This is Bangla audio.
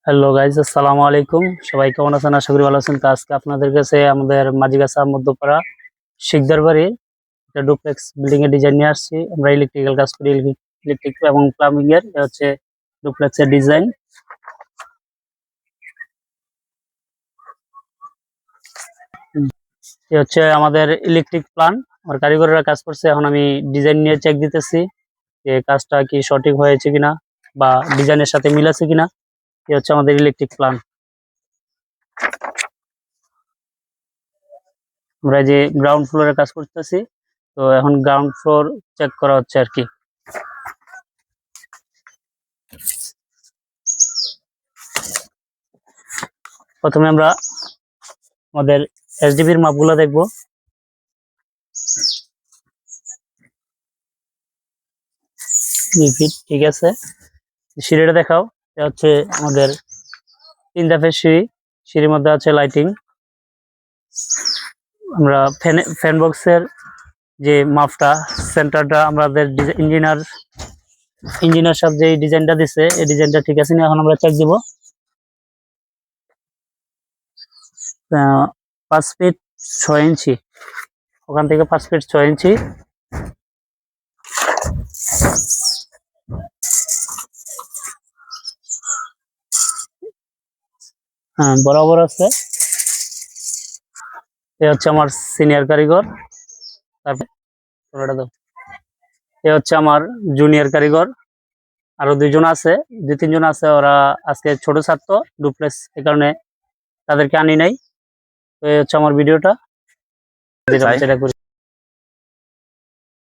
হ্যালো গাইজ, আসসালামু আলাইকুম। সবাই কেমন আছেন? আশা করি ভালো আছেন। তো আজকে আপনাদের কাছে আমাদের মাঝিগাছা মধ্যপাড়া শিকদার বাড়ির একটা ডুপ্লেক্স বিল্ডিং এর ডিজাইন নিয়ে আসছি। আমরা ইলেকট্রিক্যাল কাজ করি, ইলেকট্রিক এবং প্লাম্বিং এর। এটা হচ্ছে ডুপ্লেক্স এর ডিজাইন। এটা হচ্ছে আমাদের ইলেকট্রিক প্ল্যান। আমার কারিগররা কাজ করছে, এখন আমি ডিজাইন নিয়ে চেক দিতেছি যে কাজটা কি সঠিক হয়েছে কিনা বা ডিজাইনের সাথে মিল আছে কিনা। এটা হচ্ছে আমাদের ইলেকট্রিক প্ল্যান। আমরা যে গ্রাউন্ড ফ্লোরে কাজ করতেছি, তো এখন গ্রাউন্ড ফ্লোর চেক করা হচ্ছে আর কি। প্রথমে আমরা আমাদের এসডিবির মাপগুলো দেখব। ফিট ঠিক আছে। সিঁড়িটা দেখাও। এটা হচ্ছে আমাদের 3 ধাপের সিঁড়ি। সিঁড়ির মধ্যে আছে লাইটিং। আমরা ফ্যান বক্সের যে মাপটা, সেন্টারটা আমাদের ইঞ্জিনিয়ার সাহেব যে ডিজাইনটা দিছে, এই ডিজাইনটা ঠিক আছে না। এখন আমরা চেক দিব। 5 ফিট 6 ইঞ্চি, ওখান থেকে 5 ফিট 6 ইঞ্চি। হ্যাঁ, বরাবর আছে। এ হচ্ছে আমার সিনিয়র কারিগর। তারপর এ হচ্ছে আমার জুনিয়র কারিগর। আরো 2 জন আছে, 2-3 জন আছে। ওরা আজকে ছোট ছাত্র, ডুপ্লেক্স, এই কারণে তাদেরকে আনি নাই। তো এই হচ্ছে আমার ভিডিওটা, যেটা করি।